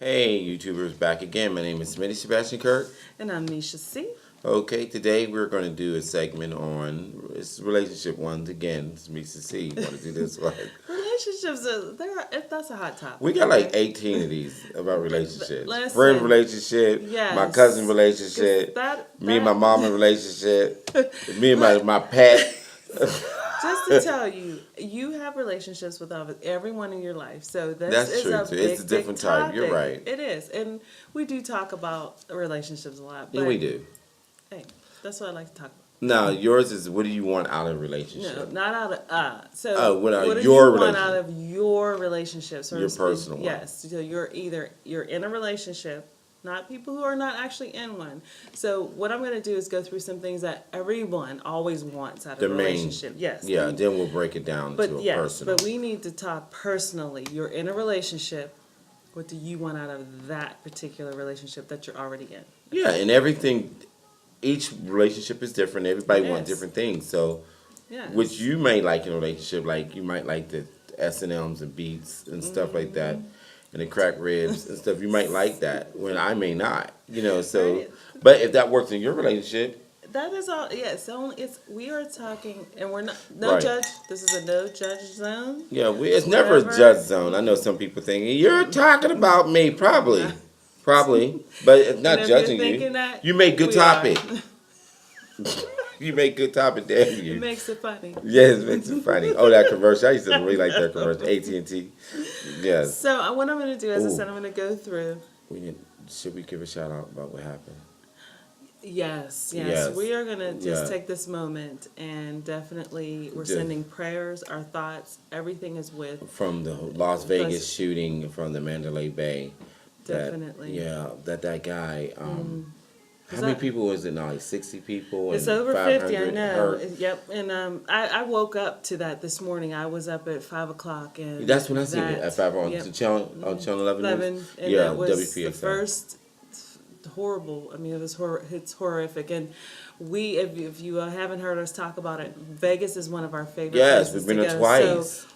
Hey, YouTubers, back again. My name is Smitty Sebastian Kirk. And I'm Nisha C. Okay, today we're going to do a segment on it's relationship ones again. It's Misha C. Want to do this one? Relationships, that's a hot topic. We got like 18 of these about relationships. Listen, Friend relationship, yes, my cousin relationship, me and my mama relationship, me and my pet. Just to tell you, you have relationships with everyone in your life. So That's is true, a too. big, It's a different big type. You're topic. right. It is. And we do talk about relationships a lot. But Yeah, we do. Hey, that's what I like to talk about. Now, yours is what do you want out of a No, relationship? not out of Oh, what do your you want relationship? out of your relationship? So Your to speak? personal one. Yes. So you're in a relationship, not people who are not actually in one. So what I'm going to do is go through some things that everyone always wants out of a relationship. Yes. Yeah, then we'll break it down to a personal. But we need to talk personally. You're in a relationship. What do you want out of that particular relationship that you're already in? Yeah, and everything, each relationship is different. Everybody wants Yes. different things. So, Yes. which you may like in a relationship, like you might like the S&Ms and beats and stuff like that, and the crack ribs and stuff. You might like that, when I may not. So, Right. but if that works in your relationship, That is all. Yes, we are talking, and we're not no Right. judge. This is a no judge zone. yeah, it's never a Whatever. judge zone. I know some people thinking you're talking about me, probably, but it's not And if judging you're you. thinking that, You make good we are. topic. You make good topic, damn you. It makes it funny. Yes, it makes it funny. Oh, that commercial. I used to really like that commercial. AT&T. Yes. So what I'm going to do, as I Ooh. said, I'm going to go through. Should we give a shout out about what happened? Yes. Yes. We are going to just Yeah. take this moment and definitely we're Just- sending prayers, our thoughts, everything is with. From the Las Vegas Because- shooting from the Mandalay Bay. Definitely. That guy. How Is many that- people was it now? Like 60 people? It's and over 50, I 500 know. hurt? Yep. And I woke up to that this morning. I was up at 5 o'clock. And That's when I seen it at 5 on yep. the channel, on Channel 11. 11, and Yeah, that was WPXI. the first horrible. I mean, it's horrific, and if you haven't heard us talk about it, Vegas is one of our favorite. Yes, places we've been to there go. twice. So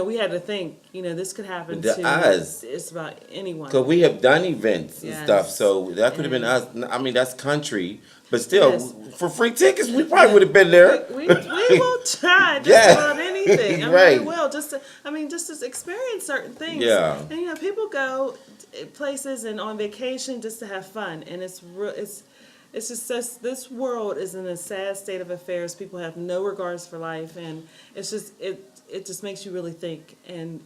we had to think, this could happen To to us. It's about anyone. Because we have done events and Yes. stuff, so that could have been us. I mean, that's country, but still, Yes. for free tickets, we probably would have been there. We will try just Yeah. about anything. I mean, Right. we will just to experience certain things. Yeah. And people go places and on vacation just to have fun, and it's just this world is in a sad state of affairs. People have no regards for life, and it's just it just makes you really think. And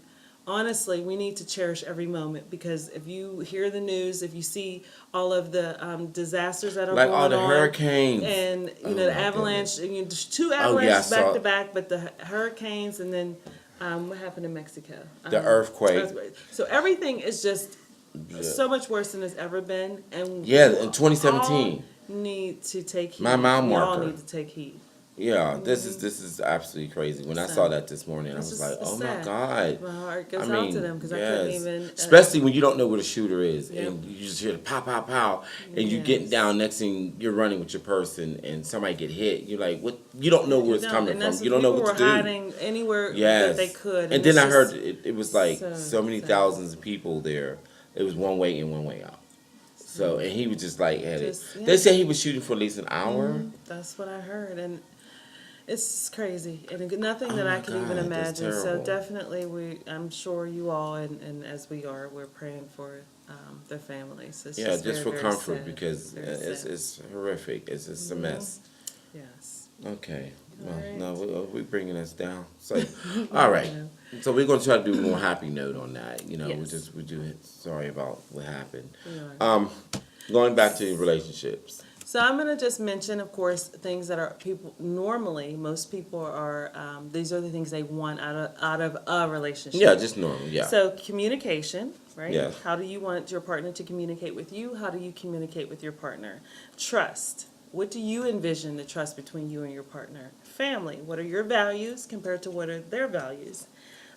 honestly, we need to cherish every moment, because if you hear the news, if you see all of the disasters that are Like going all the on, hurricanes. and Oh, the my avalanche, there's two yeah, I avalanches saw back it. to back, but the hurricanes, and then what happened in Mexico? The earthquake. So everything is just Yeah. so much worse than it's ever been, and Yeah, we in 2017. all need to take heed. My mile We all marker. need to take heed. Yeah, this is absolutely crazy. When I saw that this morning, I It's was just- like, it's oh my sad. God. My heart goes I out mean, to them, because I couldn't yes. even. Especially when you don't know where the shooter is, Yep. and you just hear the pow, pow, pow, and you getting Yes. down. Next thing you're running with your person, and somebody get hit. You're like, what? You don't know where it's coming and from. that's You don't know people what to were do. hiding anywhere Yes, that they could, And then it's I heard just it was like so many sad. thousands of people there. It was one way in, one way out. So, and he was just like had it. Just, yeah. They said he was shooting for at least an hour. That's what I heard, and it's crazy, and nothing Oh that my I can even God, that's imagine. So terrible. definitely, I'm sure you all, and as we are, we're praying for their families. It's Yeah, just very, for very comfort sad. because Very it's sad. it's horrific. It's just a mess. Yes. Okay. Well, Alright. no, we're bringing us down. So, all right. So we're gonna try to do a more happy note on that. We Yes. we do. Sorry about what happened. We are. Going back to relationships. So I'm going to just mention, of course, things that are most people are, these are the things they want out of a relationship. Yeah, just normal. Yeah. So communication, right? Yes. How do you want your partner to communicate with you? How do you communicate with your partner? Trust. What do you envision the trust between you and your partner? Family. What are your values compared to what are their values?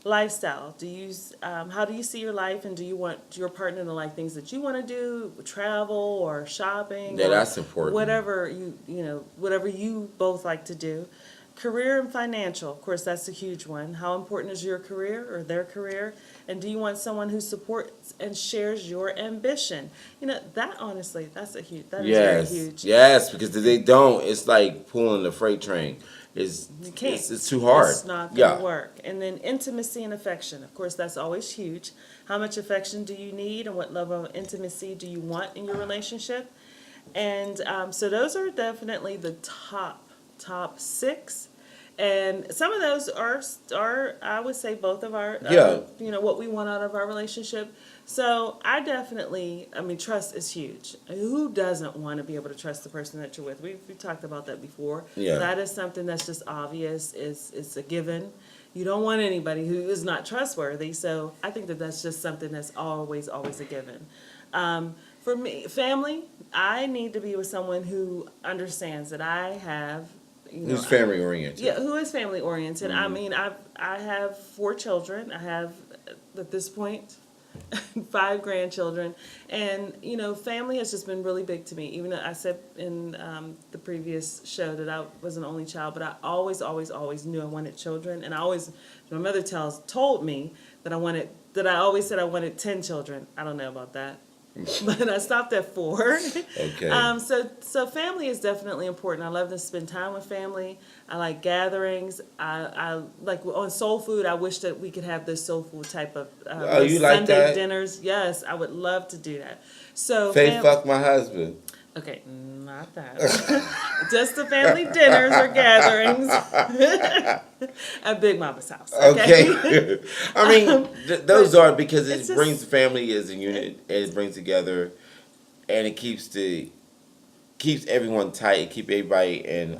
Lifestyle. How do you see your life, and do you want your partner to like things that you want to do, travel or shopping? Yeah, or that's important. Whatever whatever you both like to do. Career and financial, of course, that's a huge one. How important is your career or their career? And do you want someone who supports and shares your ambition? That honestly, that is very Yes, huge. yes, because if they don't, it's like pulling the freight train. You can't. It's too hard. It's not going to Yeah. work. And then intimacy and affection. Of course, that's always huge. How much affection do you need, and what level of intimacy do you want in your relationship? And so those are definitely the top six. And some of those are I would say both of our Yeah. what we want out of our relationship. So I mean, trust is huge. Who doesn't want to be able to trust the person that you're with? We've talked about that before. Yeah. That is something that's just obvious. It's a given. You don't want anybody who is not trustworthy. So I think that that's just something that's always a given. For me, family, I need to be with someone who understands that I have, Who's family oriented? yeah, who is family oriented. I mean, I have 4 children. I have at this point 5 grandchildren, and family has just been really big to me. Even though I said in the previous show that I was an only child, but I always knew I wanted children, and my mother told me that I always said I wanted 10 children. I don't know about that. But I stopped at 4. Okay. So family is definitely important. I love to spend time with family. I like gatherings. I like on soul food. I wish that we could have this soul food type of Oh, you like Sunday that? dinners. Yes, I would love to do that. So Faye fuck my husband. okay, not that. Just the family dinners or gatherings at Big Mama's house. Okay. I mean, those are because it's it just- brings the family as a unit. It brings together, and it keeps everyone tight. It keeps everybody in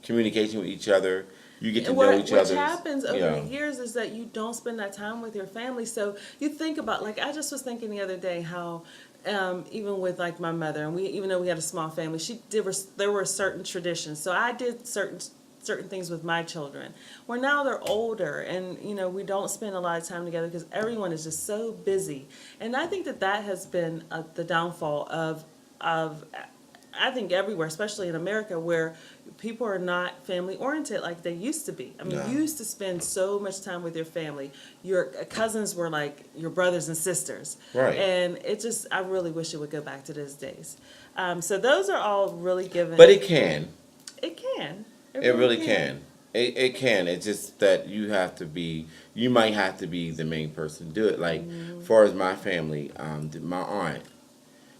communication with each other. You get to know each What other. happens over the years is that you don't spend that time with your family. So you think about, like, I just was thinking the other day how even with like my mother, and even though we had a small family, there were certain traditions. So I did certain things with my children. Where now they're older, and we don't spend a lot of time together because everyone is just so busy. And I think that has been the downfall of I think everywhere, especially in America, where people are not family oriented like they used to be. I mean, No. you used to spend so much time with your family. Your cousins were like your brothers and sisters. Right. And I really wish it would go back to those days. So those are all really given. But it can. It can. It really can. It can. It's just that you might have to be the main person to do it. Like, as far as my family, my aunt,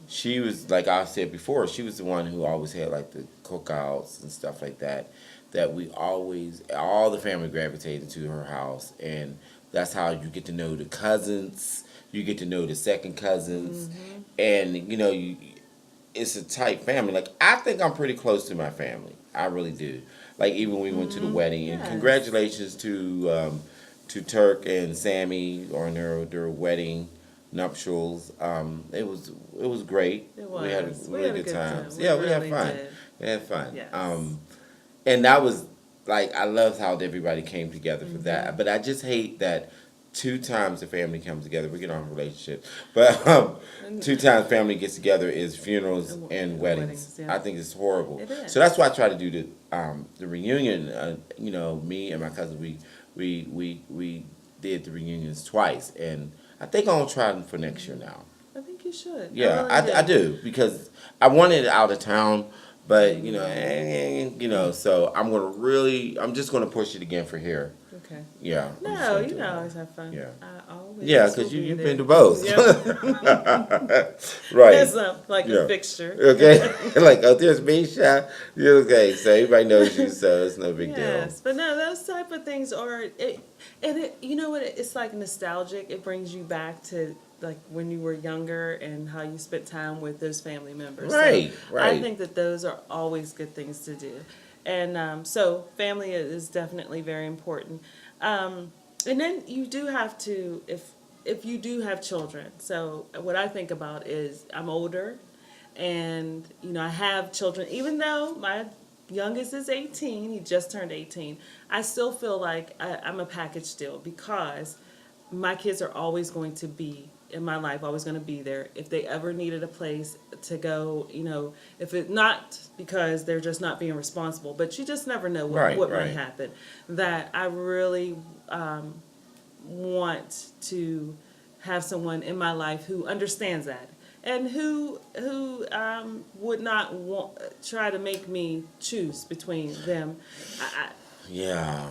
she was, like I said before, she was the one who always had like the cookouts and stuff like that. That we all the family gravitated to her house, and that's how you get to know the cousins. You get to know the second cousins, and it's a tight family. Like, I think I'm pretty close to my family. I really do. Like, even when we went to the wedding, and Yes. congratulations to Turk and Sammy on their wedding nuptials. It was great. It was. We had really good times. Yeah, we really had fun. did. We had fun. Yes. And that was like, I loved how everybody came together for Mm-hmm. that. But I just hate that 2 times the family comes together. We get on relationships, but 2 times family gets together is funerals and weddings. yeah. I think it's horrible. It is. So that's why I try to do the reunion. Me and my cousin, we did the reunions twice, and I think I'm gonna try them for next year now. I think you should. Yeah, really I do, because I wanted it out of town, but so I'm just gonna push it again for here. Okay. Yeah. I'm just No, gonna you do can it. always have fun. Yeah. I always Yeah, will because be you've there. been to both. Yeah. Right. It's like Yeah. a fixture. Okay. Like, oh, there's me, Sha. Yeah, okay, so everybody knows you, so it's no big Yes, but no, those type of things are you know what? It's like nostalgic. It brings you back to like when you were younger and how you spent time with those family members. So Right, I right. think that those are always good things to do, and so family is definitely very important. And then you do have to, if you do have children. So what I think about is I'm older, and I have children. Even though my youngest is 18, he just turned 18. I still feel like I'm a package deal because my kids are always going to be in my life, always going to be there. If they ever needed a place to go, if it not because they're just not being responsible, but you just never know what might happen. That I really want to have someone in my life who understands that and who would not try to make me choose between them. Yeah.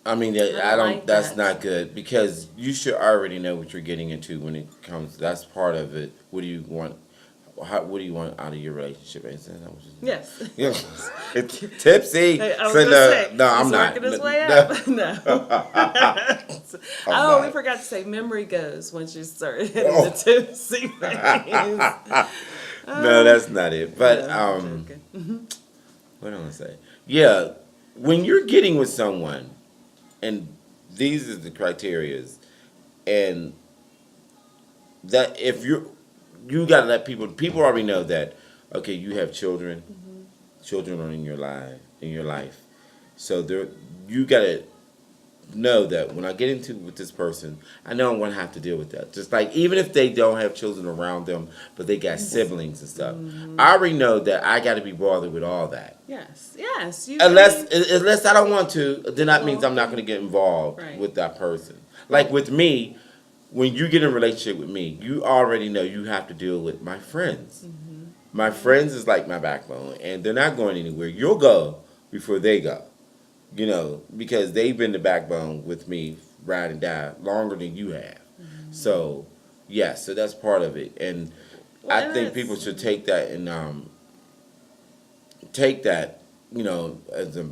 I mean, I don't like that's that. not good because you should already know what you're getting into when it comes. That's part of it. What do you want? What do you want out of your relationship? Is that what you Yes. Yeah. It's tipsy. I was So gonna no, say, no, I'm he's not. working his way No. up. No. I'm Oh, we not. forgot to say memory goes once you start hitting Oh. the tipsy phase. No, that's not it. But No, I'm joking. what am I gonna say? Yeah, when you're getting with someone, and these are the criterias, and that if you gotta let people already know that okay, you have children, children are in your life, so you gotta know that when I get into with this person, I know I'm gonna have to deal with that. Just like even if they don't have children around them, but they got siblings and stuff, I already know that I got to be bothered with all that. Yes. You Unless I don't want to, then that means Well, I'm not gonna get involved right. with that person. Like with me, when you get in a relationship with me, you already know you have to deal with my friends. My friends is like my backbone, and they're not going anywhere. You'll go before they go. Because they've been the backbone with me, ride and die, longer than you have. So, yes, so that's part of it. And Well, I and think it's- people should take that and take that, as a,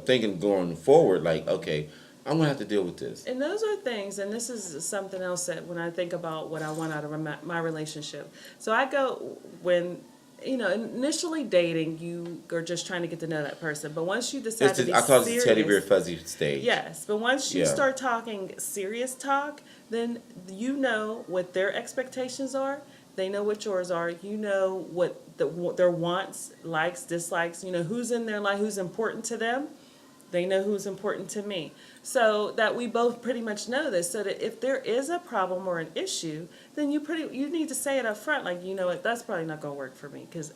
thinking going forward, like, okay, I'm going to have to deal with this. And those are things, and this is something else that when I think about what I want out of my relationship. So I go when, initially dating, you are just trying to get to know that person. But once you decide to be I call it the serious, teddy bear fuzzy stage. yes, but once you Yeah. start talking serious talk, then you know what their expectations are. They know what yours are. You know what their wants, likes, dislikes. You know who's in their life, who's important to them. They know who's important to me. So that we both pretty much know this. So that if there is a problem or an issue, then you need to say it up front. Like, you know what, that's probably not going to work for me because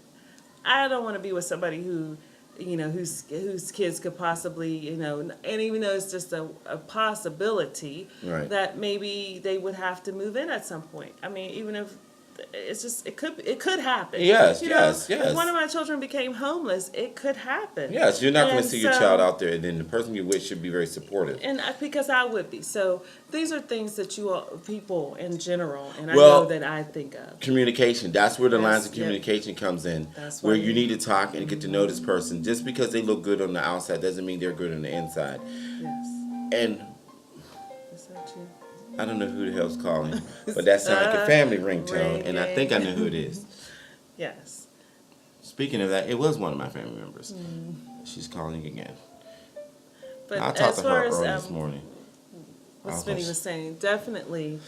I don't want to be with somebody who, whose kids could possibly, and even though it's just a possibility, Right. that maybe they would have to move in at some point. I mean, even if it's just it could happen. Yes, You yes, know, yes. If one of my children became homeless, it could happen. Yes, you're not going And to see your so- child out there, and then the person you're with should be very supportive. And because I would be. So these are things that you all, people in general, and I Well, know that I think of. Communication, that's where the lines That's- of communication comes in, That's where why you need to talk and get to know this person. Just because they look good on the outside doesn't mean they're good on the inside. Yes. And Is that you? I don't know who the hell's calling, but that sounds like a family ringtone, and I think I know who it is. Yes. Speaking of that, it was one of my family members. She's calling again. But I talked as to her far as early this morning. what I Spenny was- was saying, definitely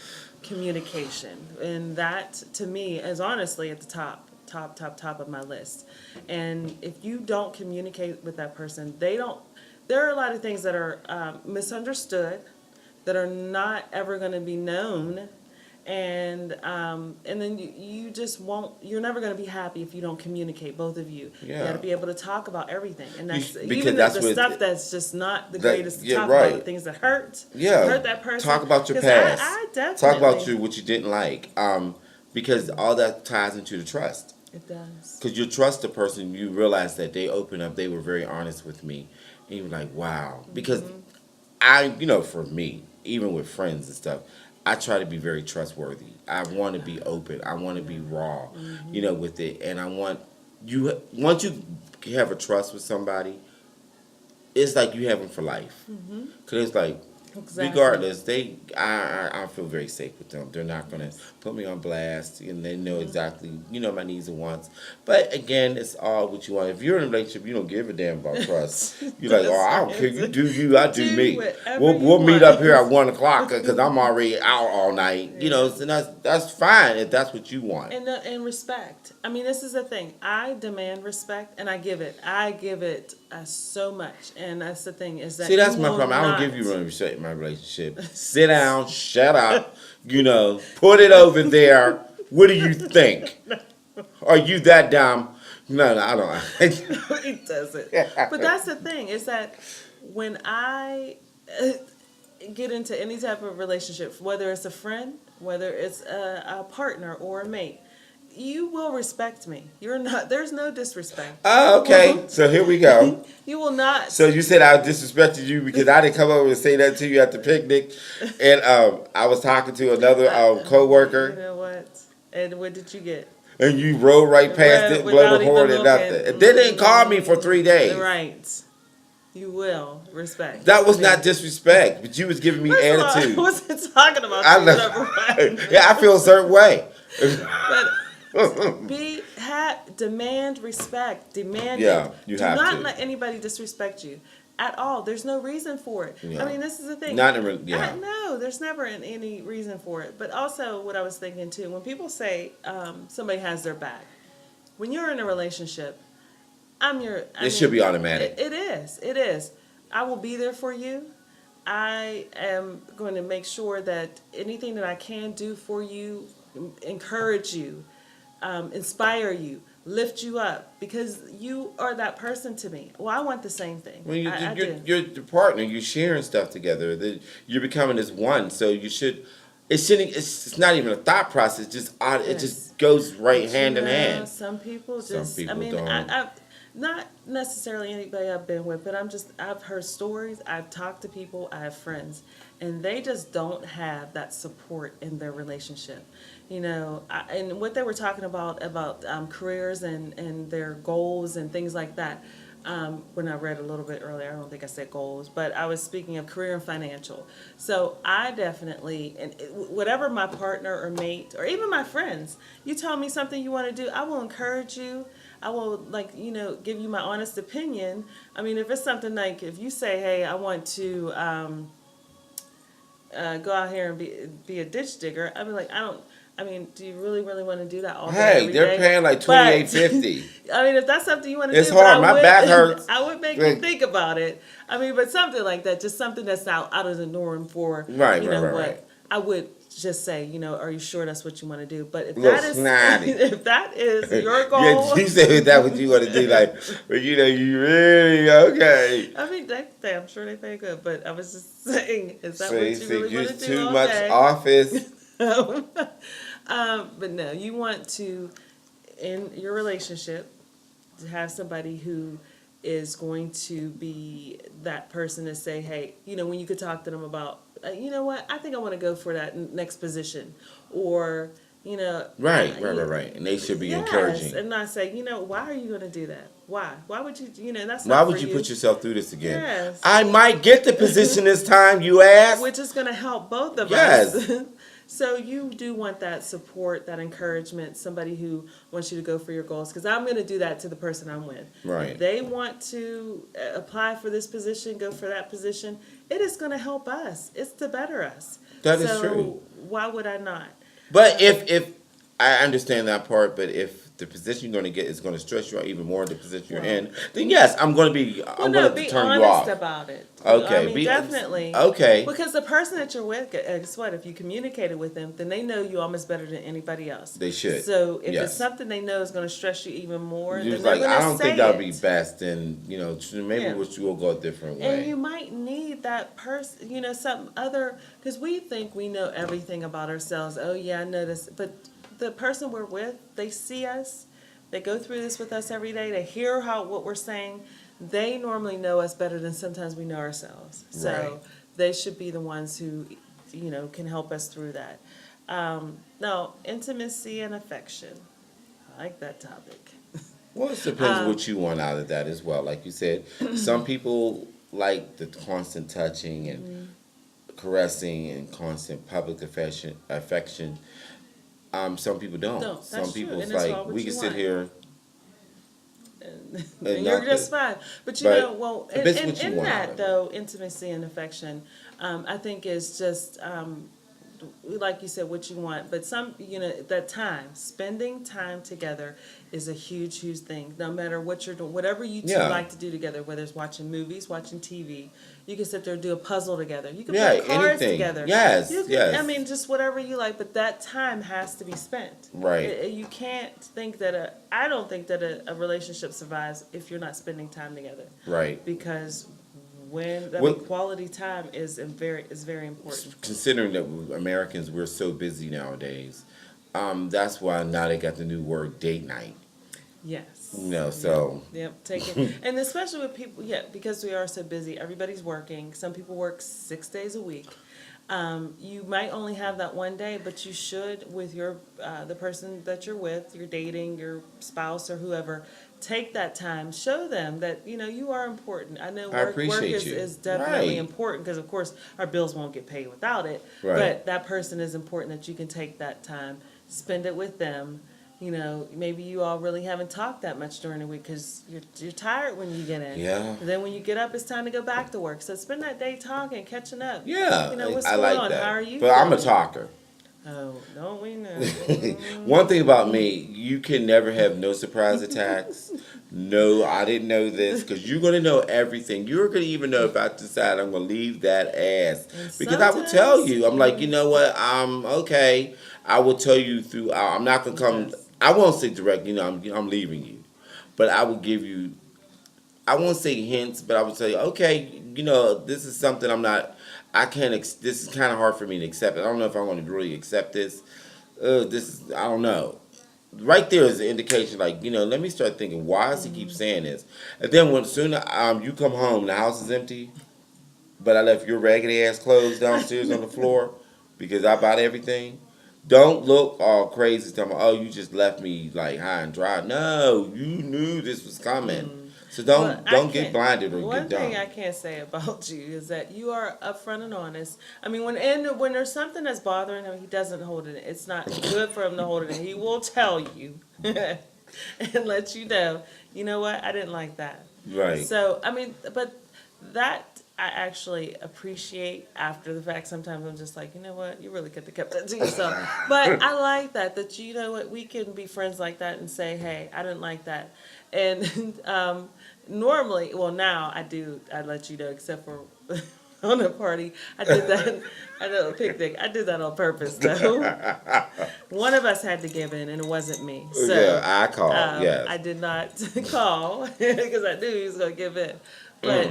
communication. And that, to me, is honestly at the top of my list. And if you don't communicate with that person, there are a lot of things that are misunderstood, that are not ever going to be known. And then you just won't. You're never going to be happy if you don't communicate, both of you. You Yeah. got to be able to talk about everything, and that's Because even that's the what- stuff that's just not the that- greatest to yeah, talk right. about. The things that hurt, Yeah. hurt that person. Talk about your 'Cause past. I definitely Talk about what you didn't like. Because all that ties into the trust. It does. Because you trust the person, you realize that they opened up, they were very honest with me. And you're like, wow. Because for me, even with friends and stuff, I try to be very trustworthy. I want to be open. I want to be raw, with it. And I want once you have a trust with somebody, it's like you have them for life. Because it's like, Exactly. regardless, I feel very safe with them. They're not going to put me on blast, and they know exactly, my needs and wants. But again, it's all what you want. If you're in a relationship, you don't give a damn about trust. You're like, oh, I don't care. You do you, I do Do me. whatever We'll you meet want. up here at 1:00 because I'm already out all night. And that's fine if that's what you want. And respect. I mean, this is the thing. I demand respect, and I give it. I give it so much, and that's the thing is that See, that's you my will problem. I don't give not- you room to shut my relationship. Sit down, shut up, put it over there. What do you think? Are you that dumb? No, I don't. He doesn't. But that's the thing is that when I get into any type of relationship, whether it's a friend, whether it's a partner or a mate, you will respect me. You're not. There's no disrespect. Oh, okay. So here we go. You will not. So you said I disrespected you because I didn't come over and say that to you at the picnic, and I was talking to another You coworker, know what? And what did you get? and you rode right past it, blow Without the horn even and nothing. looking. And they didn't call me for 3 days. Right. You will respect. That was I mean, not disrespect, but you was giving me first of all, attitude. I wasn't talking about I you, know. whatever. Yeah, I feel a certain way. But demand respect. Demand Yeah, it. you Do have not to. let anybody disrespect you at all. There's no reason for it. Yeah. I mean, this is the thing. Yeah. No, there's never any reason for it. But also, what I was thinking too, when people say somebody has their back, when you're in a relationship, It should be automatic. It is. It is. I will be there for you. I am going to make sure that anything that I can do for you, encourage you, inspire you, lift you up, because you are that person to me. Well, I want the same thing. When I do. you're the partner, you're sharing stuff together. You're becoming as one. So you should. It shouldn't. It's not even a thought process. Just odd. It Yes. just goes right But hand in you know, hand. Some people Some just. people I mean, don't. I not necessarily anybody I've been with, but I've heard stories. I've talked to people. I have friends, and they just don't have that support in their relationship. And what they were talking about careers and their goals and things like that. When I read a little bit earlier, I don't think I said goals, but I was speaking of career and financial. So I definitely, whatever my partner or mate or even my friends, you tell me something you want to do, I will encourage you. I will give you my honest opinion. I mean, if it's something like if you say, hey, I want to go out here and be a ditch digger, I'd be like, do you really, really want to do that all day? Hey, every they're day? paying like $28.50. I mean, if that's something you want to It's do, hard. but My back hurts. I would make you Like- think about it. I mean, but something like that, just something that's out of the norm for Right, you know right, what right. I would just say, are you sure that's what you want to do? But if Little that is snotty. if that is your goal, Yeah, you said that what you want to do, like, but you really okay. I mean, I'm sure they pay good. But I was just saying, is that So what you you really want to just do too all much day? office. But no, you want to, in your relationship, to have somebody who is going to be that person to say, hey, when you could talk to them about, you know what, I think I want to go for that next position, or Right. And they should be encouraging. and not say, why are you going to do that? Why would you? That's Why not would for you put yourself through this again? Yes. I might get the position this time, you ass. Which is going to help both of Yes. us. So you do want that support, that encouragement, somebody who wants you to go for your goals. Because I'm going to do that to the person I'm with. Right. If they want to apply for this position, go for that position, it is going to help us. It's to better us. That is so true. Why would I not? But if I understand that part, but if the position you're going to get is going to stress you out even more in the position you're in, then yes, I'm going to be. I'm going to be turn honest you off. about it. Okay, I mean, definitely. Okay. Because the person that you're with, guess what? If you communicated with them, then they know you almost better than anybody else. They should. So if Yes. it's something they know is going to stress you even more, You're then just they're like, going I to don't say think that'll be it. best, and maybe Yeah. we'll go a different way. And you might need that person, some other, because we think we know everything about ourselves. Oh yeah, I know this, but the person we're with, they see us, they go through this with us every day, they hear what we're saying. They normally know us better than sometimes we know ourselves. So Right. they should be the ones who, can help us through that. Now, intimacy and affection. I like that topic. Well, it depends what you want out of that as well. Like you said, some people like the constant touching and caressing and constant public affection. Some people don't. No, Some that's people true, it's and it's like all what we you can sit want. here. And you're just fine. But you but know, well, it's what you in want out that of it. though, intimacy and affection, I think is just like you said, what you want, but that time, spending time together is a huge, huge thing. No matter what you're doing, whatever you two Yeah. like to do together, whether it's watching movies, watching TV, you can sit there and do a puzzle together. You can Yeah, play cards anything. together. Yes, You can, yes. I mean, just whatever you like, but that time has to be spent. Right. You can't think that I don't think that a relationship survives if you're not spending time together. Right. Because quality time is very important. Considering that Americans, we're so busy nowadays, that's why now they got the new word date night. Yes. So. Yep, take it. And especially with people, because we are so busy, everybody's working. Some people work 6 days a week. You might only have that one day, but you should, with the person that you're with, you're dating, your spouse or whoever, take that time. Show them that you are important. I know I work appreciate you. is definitely Right. important because of course our bills won't get paid without it. Right. But that person is important that you can take that time, spend it with them. Maybe you all really haven't talked that much during the week because you're tired when you get in. Yeah. And then when you get up, it's time to go back to work. So spend that day talking, catching up. Yeah, What's I going like on? that. How are you? But I'm a feeling? talker. Oh, don't we know? One thing about me, you can never have no surprise attacks. No, I didn't know this, because you're going to know everything. You're going to even know if I decide I'm going to leave that ass. And Because I will tell sometimes- you, I'm like, you know what, okay. I will tell you through, I'm not going to come, Yes. I won't say direct, I'm leaving you. But I will give you, I won't say hints, but I would say, okay, this is something this is kind of hard for me to accept. I don't know if I want to really accept this. I don't know. Right there is an indication, like, let me start thinking, why does he keep saying this? And then when soon you come home, the house is empty, but I left your raggedy ass clothes downstairs on the floor because I bought everything. Don't look all crazy, talking about, you just left me like high and dry. No, you knew this was coming. So Well, I don't get can't- blinded or One get dumb. thing I can't say about you is that you are upfront and honest. I mean, when there's something that's bothering him, he doesn't hold it in. It's not good for him to hold it in. He will tell you and let you know. You know what? I didn't like that. Right. So I mean, but that I actually appreciate after the fact. Sometimes I'm just like, you know what? You really could have kept that to yourself. But I like that you know what? We can be friends like that and say, hey, I didn't like that. And normally, well, now I let you know, except for on a party. I did that. I know a picnic. I did that on purpose, though. One of us had to give in, and it wasn't me. So yeah, I called. Yes. I did not call because I knew he was going to give in. But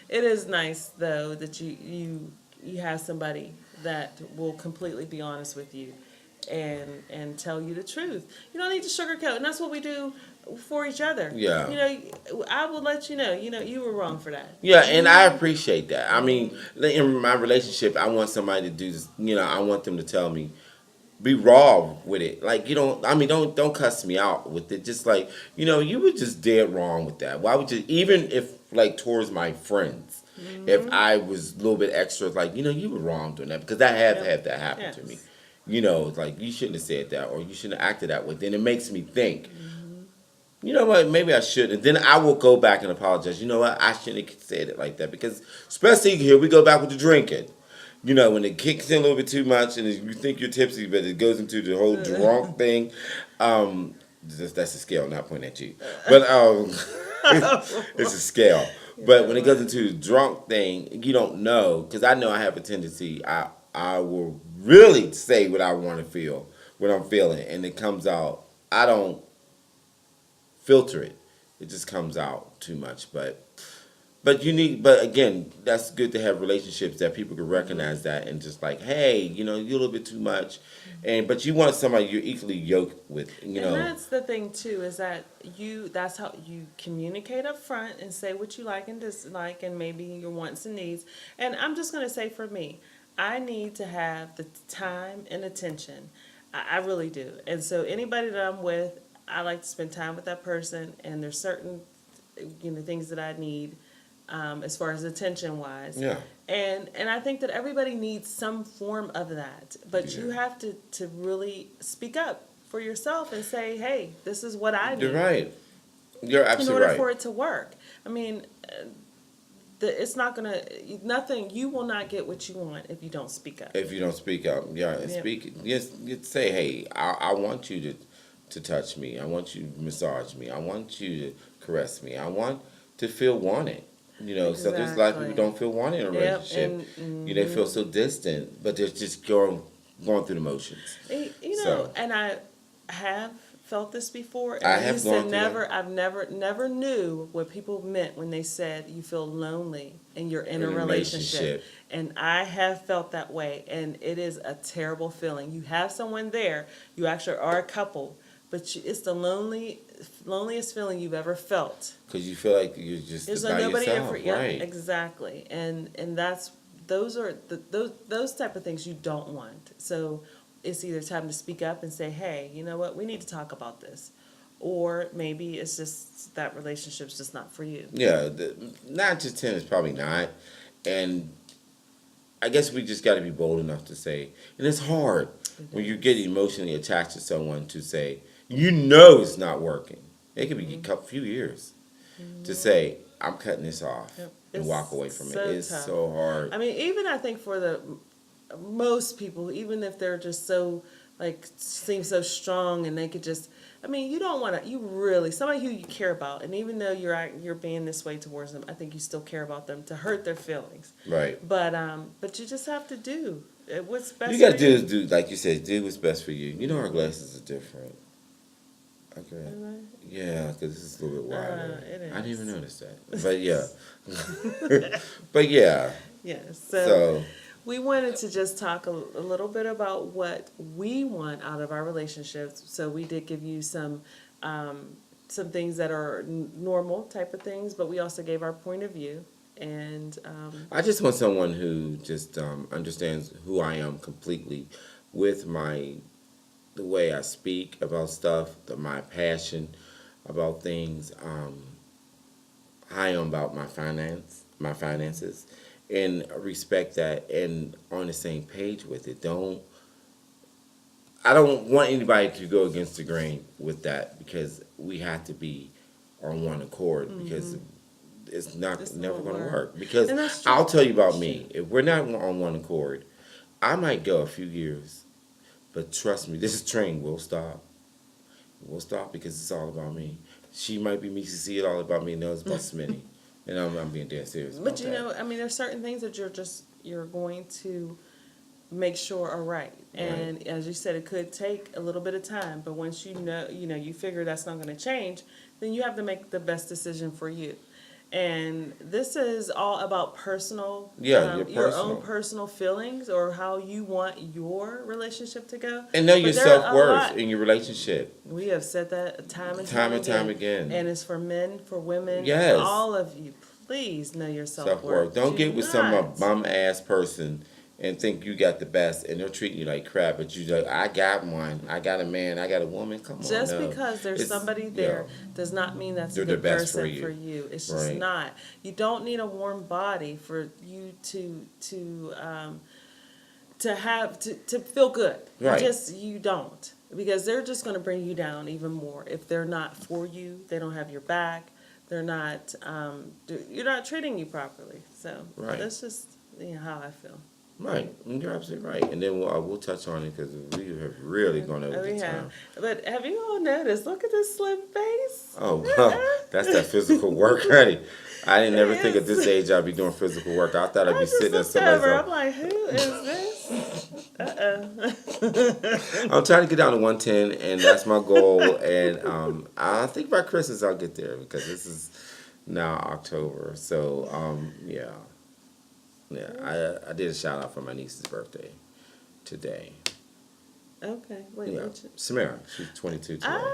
it is nice, though, that you have somebody that will completely be honest with you and tell you the truth. You don't need to sugarcoat, and that's what we do for each other. Yeah. I will let you know. You were wrong for that. Yeah, and I appreciate that. I mean, in my relationship, I want somebody to do this. I want them to tell me, be raw with it. Like, don't cuss me out with it. Just like, you were just dead wrong with that. Why would you, even if, like, towards my friends, if I was a little bit extra, like, you were wrong doing that. Because I have had that happen to me. It's like, you shouldn't have said that, or you shouldn't have acted that way. Then it makes me think, you know what, maybe I shouldn't. Then I will go back and apologize. You know what, I shouldn't have said it like that. Because, especially here, we go back with the drinking. When it kicks in a little bit too much and you think you're tipsy, but it goes into the whole drunk thing. That's a scale, not pointing at you. But it's a scale. But when it goes into the drunk thing, you don't know. Because I know I have a tendency, I will really say what I want to feel, what I'm feeling. And it comes out, I don't filter it. It just comes out too much. But again, that's good to have relationships that people can recognize that and just like, hey, you're a little bit too much, but you want somebody you're equally yoked with, And that's the thing too, is that that's how you communicate up front and say what you like and dislike and maybe your wants and needs. And I'm just gonna say for me, I need to have the time and attention. I really do. And so anybody that I'm with, I like to spend time with that person, and there's certain things that I need. As far as attention wise. Yeah. And I think that everybody needs some form of that. But you have to really speak up for yourself and say, hey, this is what I need. You're right. You're absolutely in order right. for it to work. I mean, it's not gonna nothing. You will not get what you want if you don't speak up. If you don't speak up, yeah, and Yep. speak, just say, hey, I want you to touch me. I want you to massage me. I want you to caress me. I want to feel wanted. You know, so there's a lot of people who Exactly. don't feel wanted in a Yep, relationship. and They feel so distant, but they're just going through the motions. you know, So- and I have felt this before. And I when have you gone said through never. that. I've never knew what people meant when they said you feel lonely and you're in a In a relationship. relationship. And I have felt that way, and it is a terrible feeling. You have someone there. You actually are a couple, but it's the loneliest feeling you've ever felt. Because you feel like you're just There's by nobody there yourself, for you. right? Exactly, and that's those are those type of things you don't want. So it's either time to speak up and say, hey, you know what, we need to talk about this, or maybe it's just that relationship's just not for you. Yeah, 9 to 10 is probably not, and I guess we just got to be bold enough to say, and it's hard when you get emotionally attached to someone to say, you know, it's not working. It could be Mm-hmm. a few years to say, I'm cutting this off Yep. and It's walk away from so it. It's tough. so hard. I mean, even I think for the most people, even if they're just so like seem so strong and they could just, I mean, you don't want to, you really somebody who you care about, and even though you're being this way towards them, I think you still care about them to hurt their feelings. Right. But you just have to do what's best. You got to for do is do, like you said, do what's best for you. You know, our glasses are different. Okay. Right. Yeah, because this is a little bit wider. It I didn't is. even notice that. But yeah. But yeah. Yes. So, We wanted to just talk a little bit about what we want out of our relationships. So we did give you some things that are normal type of things, but we also gave our point of view. And I just want someone who just understands who I am completely with the way I speak about stuff, my passion about things, how I am about my finances, and respect that and on the same page with it. I don't want anybody to go against the grain with that, because we have to be on one accord, because it's It's never not going to work. work. Because And that's true. I'll tell you about me. If we're not on one accord, I might go a few years, but trust me, this train will stop. It will stop because it's all about me. She might be me to see it all about me, and it's about Smitty. And I'm being dead serious about but you that. know, I mean, there's certain things that you're going to make sure are right. And as you said, it could take a little bit of time, but once you figure that's not going to change, then you have to make the best decision for you. And this is all about personal, your own personal feelings or how you want your relationship to go. And know your But there are a self-worth lot- in your relationship. We have said that time and time again. And it's for men, for women, Yes. for all of you. Please know your self-worth. Self-worth. Don't get with some not. bum-ass person and think you got the best, and they're treating you like crap, but you like, I got one, I got a man, I got a woman, come on. Just no. because there's It's- somebody there does not mean that's They're a the good best for person you. for you. It's just Right. not. You don't need a warm body for you to feel good. Right. You don't, because they're just going to bring you down even more if they're not for you. They don't have your back. They're not. You're not treating you properly. So Right. that's just how I feel. Right, you're absolutely right. And then we'll touch on it because we have really gone over We the have. time. But have you all noticed? Look at this slim face. Oh, well, that's that physical work, honey. I didn't ever think at this Yes. age I'd be doing physical work. I thought I'd I be just sitting in looked somebody's over. office. I'm like, who is this? I'm trying to get down to 110, and that's my goal. And I think by Christmas I'll get there, because this is now October. So yeah. I did a shout out for my niece's birthday today. Okay. Wait. Yeah, Samara. She's 22 today. Ah.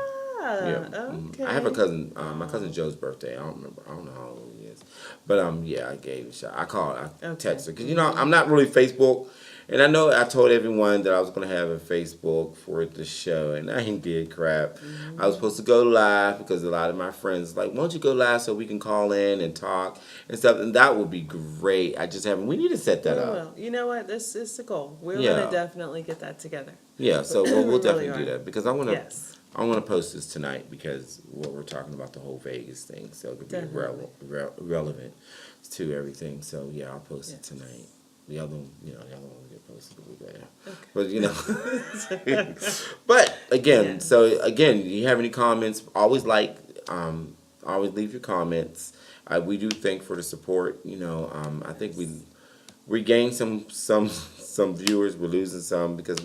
Yeah. Okay. I have a cousin. My cousin Joe's birthday. I don't remember. I don't know how old he is. But yeah, I gave a shout. I called. I Okay. texted her, because I'm not really Facebook. And I know I told everyone that I was going to have a Facebook for the show, and I ain't did crap. I was supposed to go live because a lot of my friends like, why don't you go live so we can call in and talk and stuff, and that would be great. I just haven't. We need to set that up. Well, you know what? This is the goal. We're Yeah. going to definitely get that together. Yeah, so We we'll really definitely are. do that, because I want to. Yes. I'm gonna post this tonight because what we're talking about the whole Vegas thing, so it could be Definitely. relevant to everything. So yeah, I'll post it Yes. tonight. The other one, the other one will get posted a week later. Okay. But but again, Yeah. so again, you have any comments? Always leave your comments. We do thank for the support. I think we gained some viewers. We're losing some because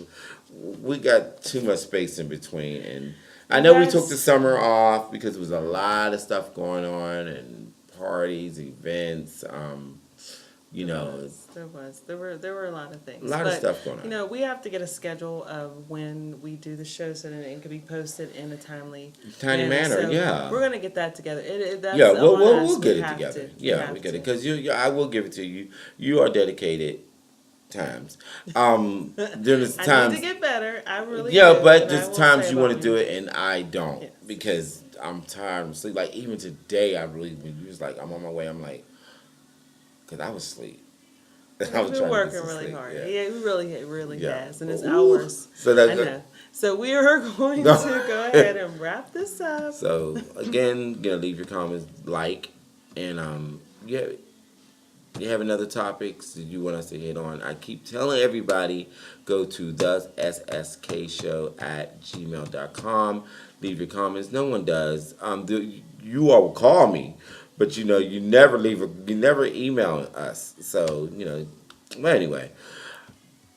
we got too much space in between. And I know we took the summer off because there was a lot of stuff going on and parties, events. There were a lot of things. A lot of stuff going on. We have to get a schedule of when we do the show so that it can be posted in a timely manner. So Yeah. we're gonna get that together. That's Yeah, on we'll us. get We it have together. to. Yeah, we get it because I will give it to you. You are dedicated times. There's I times. need to get better. I really Yeah, do, but and I there's will times say you want about to do me. it and I don't Yes. because I'm tired of sleep. Like even today, when you was like, I'm on my way. I'm like, because I was asleep. I was We've trying been to working get some really sleep. hard. Yeah. Yeah, it really Yeah. has, and it's Ooh. hours. So that I know. So we are going to go ahead and wrap this up. So again, leave your comments, and yeah. You have another topics that you want us to hit on? I keep telling everybody, go to the SSK at gmail.com. Leave your comments. No one does. You all will call me, but you never you never email us. So but anyway,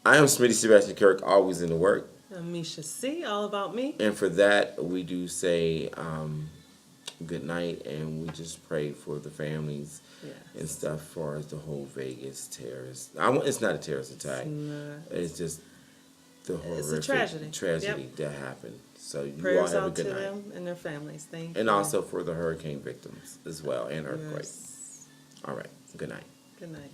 I am Smitty Sebastian Kirk, always in the work, I'm Misha C. All about me. and for that we do say good night, and we just pray for the families and stuff as far as the whole Vegas terrorist. It's not a terrorist attack. It's just the horrific tragedy. that happened. So you all Prayers have a out good to night. them and their families. Thank you. And also for the hurricane victims as well and earthquake. Yes. All right. Good night. Good night.